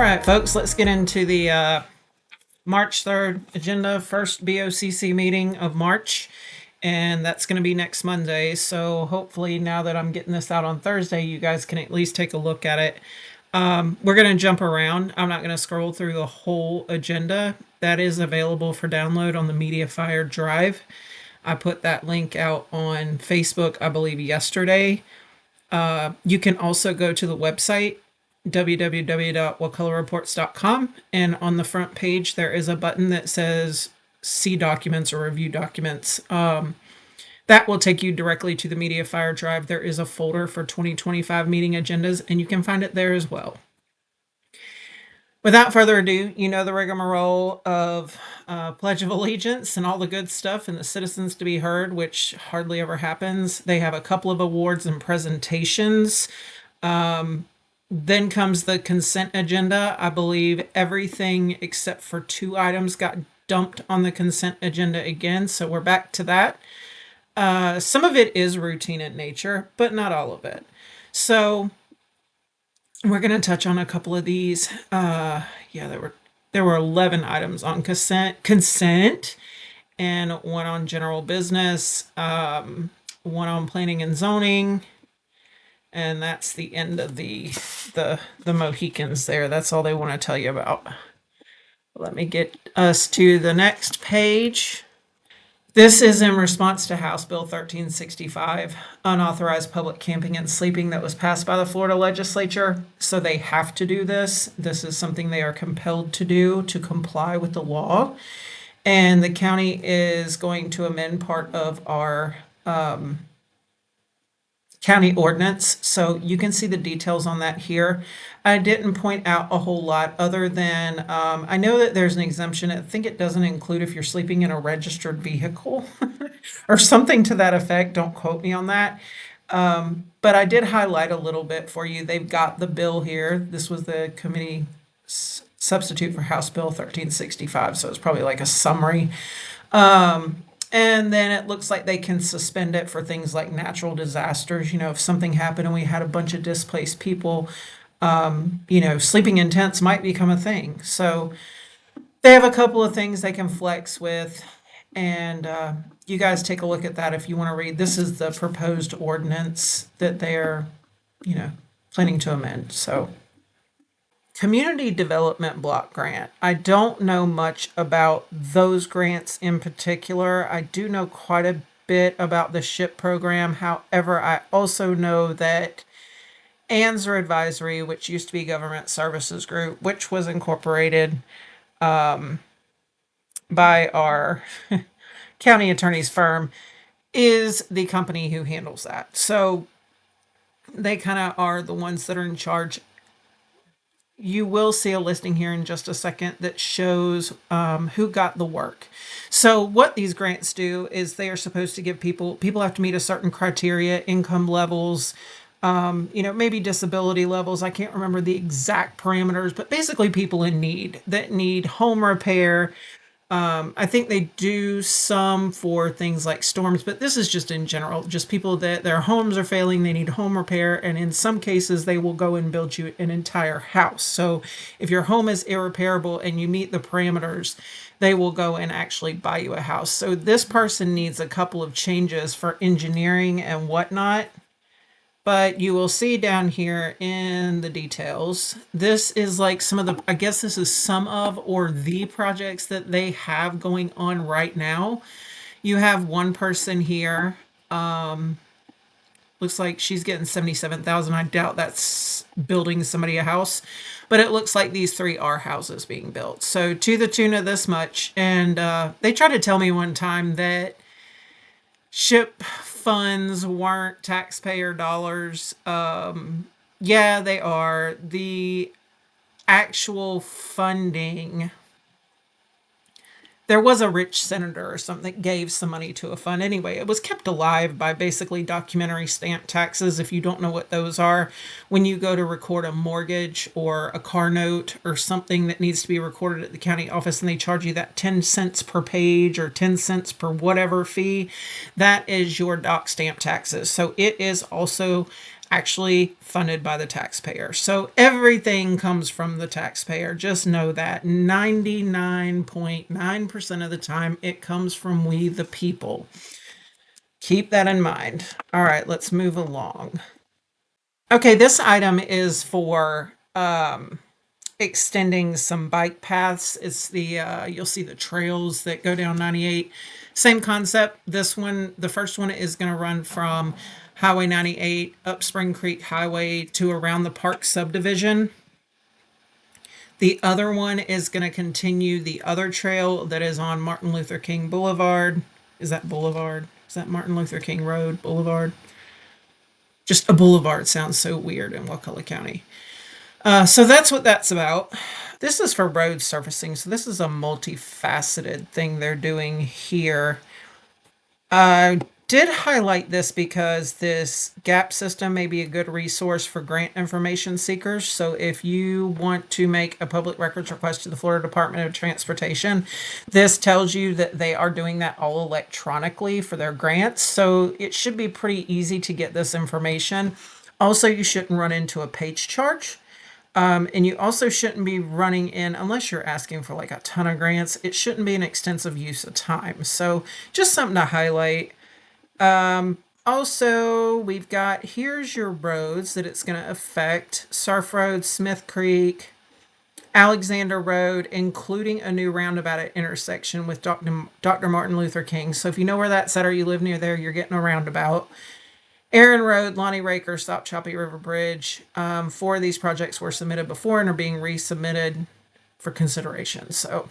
right, folks, let's get into the March 3rd agenda, first BOCC meeting of March, and that's going to be next Monday. So hopefully now that I'm getting this out on Thursday, you guys can at least take a look at it. We're going to jump around. I'm not going to scroll through the whole agenda. That is available for download on the MediaFire Drive. I put that link out on Facebook, I believe, yesterday. You can also go to the website, www.wakullareports.com, and on the front page there is a button that says see documents or review documents. That will take you directly to the MediaFire Drive. There is a folder for 2025 meeting agendas, and you can find it there as well. Without further ado, you know the rigmarole of Pledge of Allegiance and all the good stuff and the citizens to be heard, which hardly ever happens. They have a couple of awards and presentations. Then comes the consent agenda. I believe everything except for 2 items got dumped on the consent agenda again, so we're back to that. Some of it is routine in nature, but not all of it. So we're going to touch on a couple of these. There were 11 items on consent, and 1 on general business, 1 on planning and zoning, and that's the end of the Mohicans there. That's all they want to tell you about. Let me get us to the next page. This is in response to House Bill 1365, unauthorized public camping and sleeping, that was passed by the Florida legislature. So they have to do this. This is something they are compelled to do to comply with the law. And the county is going to amend part of our county ordinance. So you can see the details on that here. I didn't point out a whole lot other than I know that there's an exemption. I think it doesn't include if you're sleeping in a registered vehicle or something to that effect. Don't quote me on that. But I did highlight a little bit for you. They've got the bill here. This was the committee substitute for House Bill 1365. So it's probably like a summary. And then it looks like they can suspend it for things like natural disasters. You know, if something happened and we had a bunch of displaced people, sleeping in tents might become a thing. So they have a couple of things they can flex with. And you guys take a look at that if you want to read. This is the proposed ordinance that they're, planning to amend. So Community Development Block Grant. I don't know much about those grants in particular. I do know quite a bit about the SHIP program. However, I also know that ANSWER Advisory, which used to be Government Services Group, which was incorporated by our county attorney's firm, is the company who handles that. So they kind of are the ones that are in charge. You will see a listing here in just a second that shows who got the work. So what these grants do is they are supposed to give people have to meet a certain criteria, income levels, maybe disability levels. I can't remember the exact parameters, but basically people in need that need home repair. I think they do some for things like storms, but this is just in general, just people that their homes are failing, they need home repair, and in some cases they will go and build you an entire house. So if your home is irreparable and you meet the parameters, they will go and actually buy you a house. So this person needs a couple of changes for engineering and whatnot. But you will see down here in the details, this is like I guess this is some of or the projects that they have going on right now. You have one person here. Looks like she's getting $77,000. I doubt that's building somebody a house, but it looks like these 3 are houses being built. So to the tune of this much. And they tried to tell me one time that SHIP funds weren't taxpayer dollars. Yeah, they are. The actual funding, there was a rich senator or something that gave some money to a fund. Anyway, it was kept alive by basically documentary stamp taxes. If you don't know what those are, when you go to record a mortgage or a car note or something that needs to be recorded at the county office and they charge you that 10 cents per page or 10 cents per whatever fee, that is your doc stamp taxes. So it is also actually funded by the taxpayer. So everything comes from the taxpayer. Just know that 99.9% of the time it comes from we, the people. Keep that in mind. All right, let's move along. Okay, this item is for extending some bike paths. It's the you'll see the trails that go down 98. Same concept. This one, the first one is going to run from Highway 98 up Spring Creek Highway to around the park subdivision. The other one is going to continue the other trail that is on Martin Luther King Boulevard. Is that Boulevard? Is that Martin Luther King Road Boulevard? Just a boulevard sounds so weird in Wakulla County. So that's what that's about. This is for road surfacing. So this is a multifaceted thing they're doing here. I did highlight this because this GAP system may be a good resource for grant information seekers. So if you want to make a public records request to the Florida Department of Transportation, this tells you that they are doing that all electronically for their grants. So it should be pretty easy to get this information. Also, you shouldn't run into a page charge. And you also shouldn't be running in, unless you're asking for like a ton of grants, it shouldn't be an extensive use of time. So just something to highlight. Also, we've got, here's your roads that it's going to affect. Surf Road, Smith Creek, Alexander Road, including a new roundabout at intersection with Dr. Martin Luther King. So if you know where that's at or you live near there, you're getting a roundabout. Aaron Road, Lonnie Raker, Stop Choppy River Bridge. 4 of these projects were submitted before and are being resubmitted for consideration. So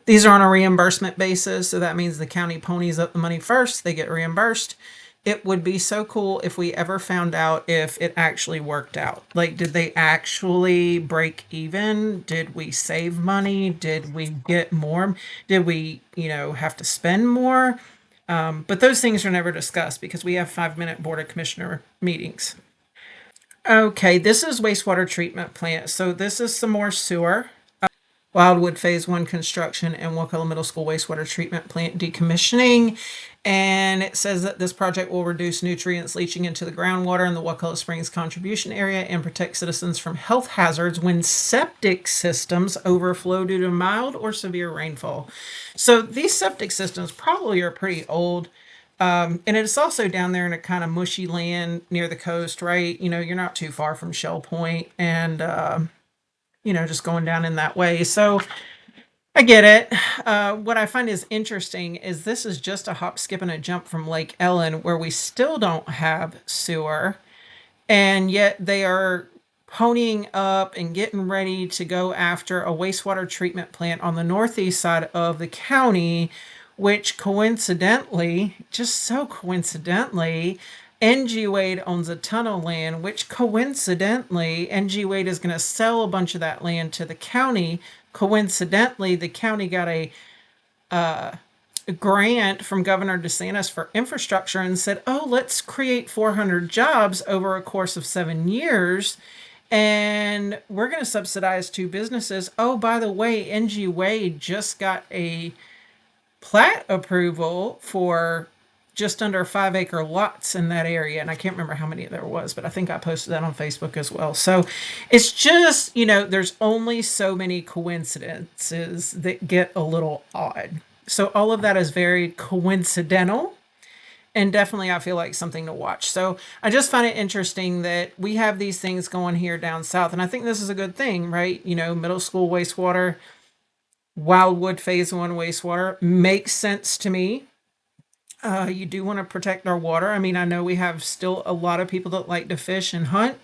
these are on a reimbursement basis. So that means the county ponies up the money first. They get reimbursed. It would be so cool if we ever found out if it actually worked out. Like, did they actually break even? Did we save money? Did we get more? Did we, have to spend more? But those things are never discussed because we have 5-minute Board of Commissioner meetings. Okay, this is wastewater treatment plant. So this is some more sewer. Wildwood Phase 1 construction and Wakulla Middle School wastewater treatment plant decommissioning. And it says that this project will reduce nutrients leaching into the groundwater in the Wakulla Springs contribution area and protect citizens from health hazards when septic systems overflow due to mild or severe rainfall. So these septic systems probably are pretty old. And it's also down there in a kind of mushy land near the coast, right? You're not too far from Shell Point and, just going down in that way. So I get it. What I find is interesting is this is just a hop, skip, and a jump from Lake Ellen, where we still don't have sewer, and yet they are ponying up and getting ready to go after a wastewater treatment plant on the northeast side of the county, which coincidentally, just so coincidentally, NG Wade owns a ton of land, which coincidentally, NG Wade is going to sell a bunch of that land to the county. Coincidentally, the county got a grant from Governor DeSantis for infrastructure and said, oh, let's create 400 jobs over a course of 7 years. And we're going to subsidize 2 businesses. Oh, by the way, NG Wade just got a plat approval for just under 5-acre lots in that area. And I can't remember how many there was, but I think I posted that on Facebook as well. So it's just, there's only so many coincidences that get a little odd. So all of that is very coincidental. And definitely I feel like something to watch. So I just find it interesting that we have these things going here down south. And I think this is a good thing, right? Middle school wastewater, Wildwood Phase 1 wastewater makes sense to me. You do want to protect our water. I mean, I know we have still a lot of people that like to fish and hunt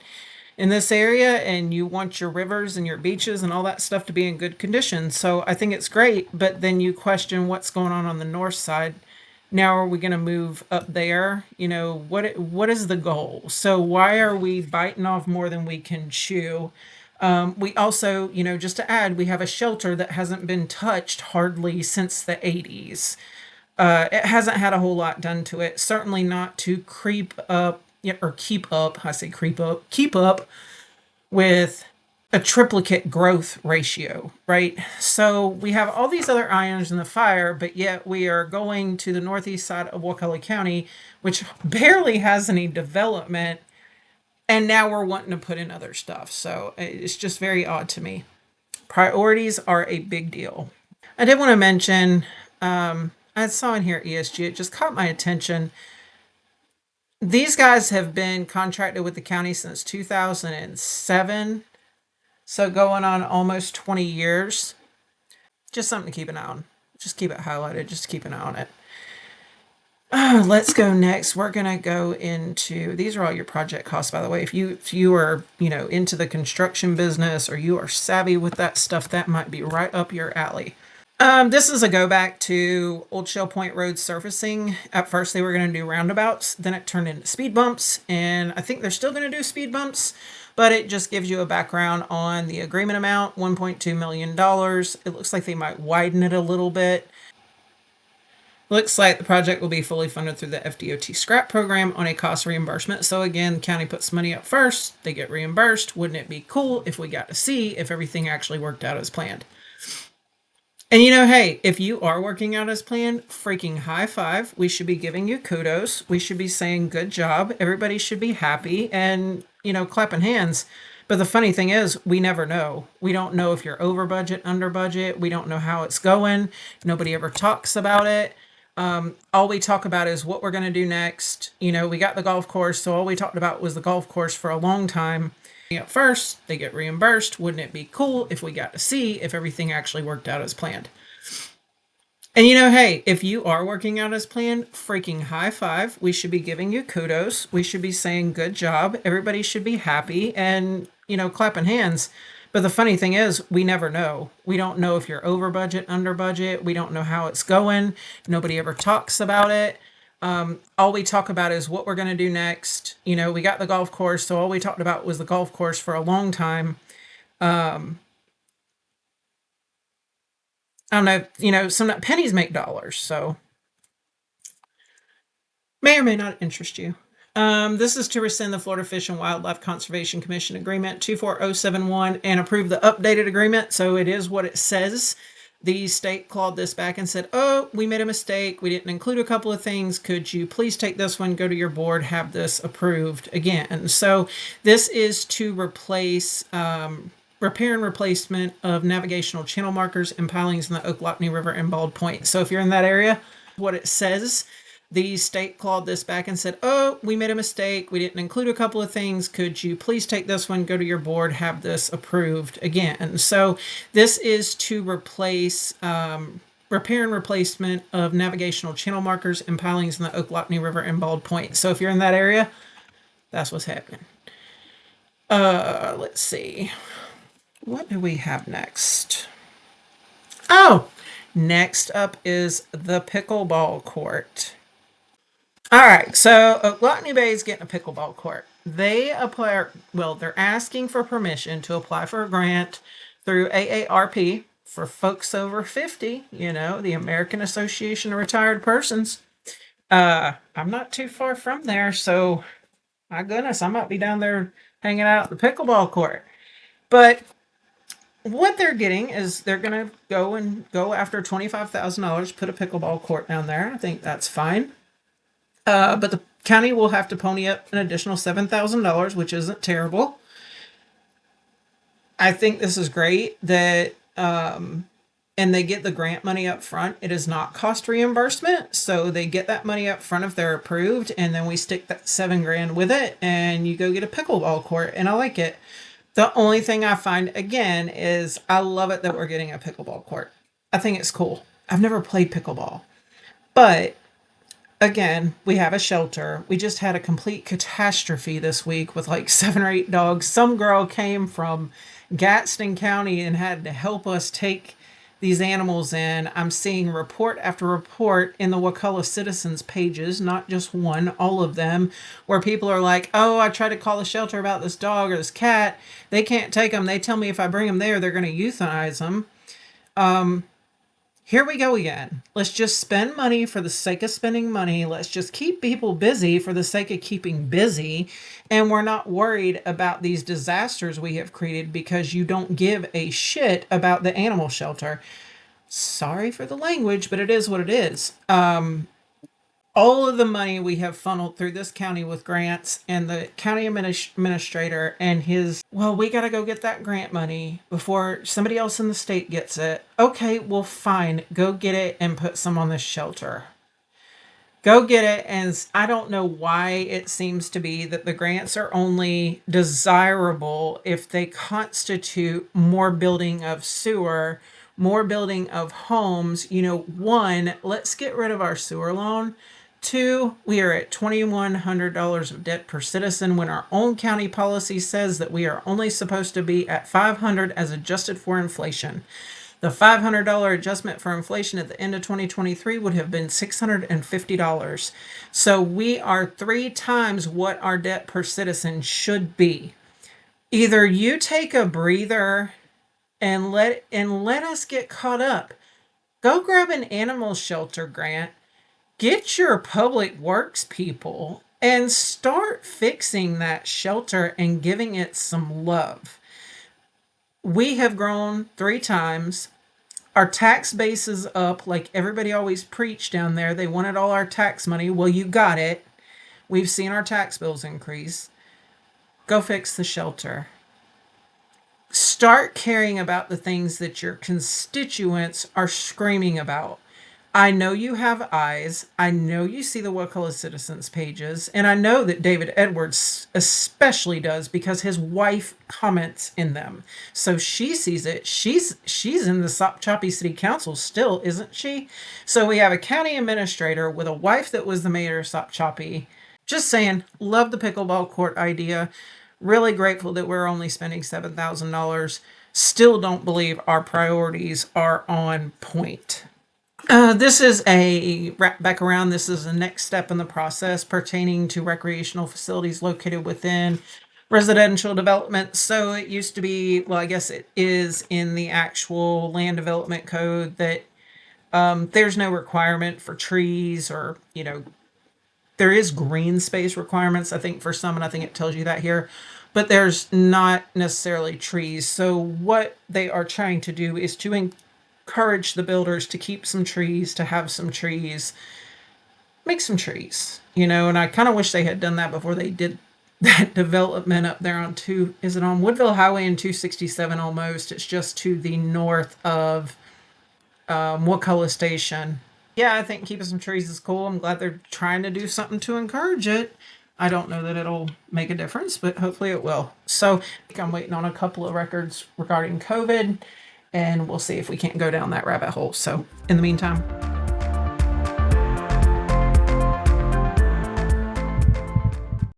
in this area, and you want your rivers and your beaches and all that stuff to be in good condition. So I think it's great, but then you question what's going on the north side. Now are we going to move up there? What is the goal? So why are we biting off more than we can chew? We also, just to add, we have a shelter that hasn't been touched hardly since the 80s. It hasn't had a whole lot done to it. Certainly not to creep up, or keep up. I say creep up, keep up with a triplicate growth ratio, right? So we have all these other irons in the fire, but yet we are going to the northeast side of Wakulla County, which barely has any development, and now we're wanting to put in other stuff. So it's just very odd to me. Priorities are a big deal. I did want to mention, I saw in here ESG, it just caught my attention. These guys have been contracted with the county since 2007. So going on almost 20 years. Just something to keep an eye on. Just keep it highlighted. Just keep an eye on it. Let's go next. We're gonna go into, these are all your project costs, by the way. If you are into the construction business or you are savvy with that stuff, that might be right up your alley. This is a go back to Old Shell Point Road surfacing. At first they were going to do roundabouts, then it turned into speed bumps, and I think they're still going to do speed bumps, but it just gives you a background on the agreement amount, $1.2 million. It looks like they might widen it a little bit. Looks like the project will be fully funded through the FDOT scrap program on a cost reimbursement. So again, the county puts money up first, they get reimbursed. Wouldn't it be cool if we got to see if everything actually worked out as planned? And hey, if you are working out as planned, freaking high five. We should be giving you kudos. We should be saying good job. Everybody should be happy and, clapping hands. But the funny thing is, we never know. We don't know if you're over budget, under budget. We don't know how it's going. Nobody ever talks about it. All we talk about is what we're going to do next. We got the golf course, so all we talked about was the golf course for a long time. Up first, they get reimbursed. Wouldn't it be cool if we got to see if everything actually worked out as planned? And hey, if you are working out as planned, freaking high five. We should be giving you kudos. We should be saying good job. Everybody should be happy and, clapping hands. But the funny thing is, we never know. We don't know if you're over budget, under budget. We don't know how it's going. Nobody ever talks about it. All we talk about is what we're going to do next. We got the golf course, so all we talked about was the golf course for a long time. I don't know, some pennies make dollars, so may or may not interest you. This is to rescind the Florida Fish and Wildlife Conservation Commission Agreement 24071 and approve the updated agreement. So it is what it says. The state clawed this back and said, oh, we made a mistake. We didn't include a couple of things. Could you please take this one, go to your board, have this approved again? So this is to replace repair and replacement of navigational channel markers and pilings in the Ochlockonee River and Bald Point. So if you're in that area, what it says, the state clawed this back and said, oh, we made a mistake. We didn't include a couple of things. Could you please take this one, go to your board, have this approved again? So this is to replace repair and replacement of navigational channel markers and pilings in the Ochlockonee River and Bald Point. So if you're in that area, that's what's happening. Let's see. What do we have next? Oh, next up is the pickleball court. All right, so Ochlockonee Bay is getting a pickleball court. They apply, they're asking for permission to apply for a grant through AARP for folks over 50, the American Association of Retired Persons. I'm not too far from there, so my goodness, I might be down there hanging out at the pickleball court. But what they're getting is they're going to go after $25,000, put a pickleball court down there. I think that's fine. But the county will have to pony up an additional $7,000, which isn't terrible. I think this is great that, and they get the grant money up front. It is not cost reimbursement. So they get that money up front if they're approved. And then we stick that $7,000 with it and you go get a pickleball court. And I like it. The only thing I find, again, is I love it that we're getting a pickleball court. I think it's cool. I've never played pickleball. But, again, we have a shelter. We just had a complete catastrophe this week with like 7 or 8 dogs. Some girl came from Gadsden County and had to help us take these animals in. I'm seeing report after report in the Wakulla citizens pages, not just one, all of them, where people are like, oh, I tried to call the shelter about this dog or this cat. They can't take them. They tell me if I bring them there, they're going to euthanize them. Here we go again. Let's just spend money for the sake of spending money. Let's just keep people busy for the sake of keeping busy. And we're not worried about these disasters we have created because you don't give a shit about the animal shelter. Sorry for the language, but it is what it is. All of the money we have funneled through this county with grants, and the county administrator and his, well, we got to go get that grant money before somebody else in the state gets it. Okay, well, fine. Go get it and put some on this shelter. Go get it. And I don't know why it seems to be that the grants are only desirable if they constitute more building of sewer, more building of homes. You know, one, let's get rid of our sewer loan. Two, we are at $2,100 of debt per citizen when our own county policy says that we are only supposed to be at $500 as adjusted for inflation. The $500 adjustment for inflation at the end of 2023 would have been $650. So we are 3 times what our debt per citizen should be. Either you take a breather and let us get caught up. Go grab an animal shelter grant. Get your public works people and start fixing that shelter and giving it some love. We have grown 3 times. Our tax base is up like everybody always preached down there. They wanted all our tax money. Well, you got it. We've seen our tax bills increase. Go fix the shelter. Start caring about the things that your constituents are screaming about. I know you have eyes. I know you see the Wakulla Citizens pages. And I know that David Edwards especially does because his wife comments in them. So she sees it. She's in the Sop Choppy City Council still, isn't she? So we have a county administrator with a wife that was the mayor of Sop Choppy. Just saying, love the pickleball court idea. Really grateful that we're only spending $7,000. Still don't believe our priorities are on point. This is a wrap back around. This is the next step in the process pertaining to recreational facilities located within residential development. So it used to be, well, I guess it is in the actual land development code that there's no requirement for trees or, there is green space requirements, I think, for some, and I think it tells you that here, but there's not necessarily trees. So what they are trying to do is to encourage the builders to keep some trees, to have some trees, make some trees, and I kind of wish they had done that before they did that development up there on is it on Woodville Highway and 267 almost? It's just to the north of Wakulla Station. Yeah, I think keeping some trees is cool. I'm glad they're trying to do something to encourage it. I don't know that it'll make a difference, but hopefully it will. So I'm waiting on a couple of records regarding COVID, and we'll see if we can't go down that rabbit hole. So in the meantime,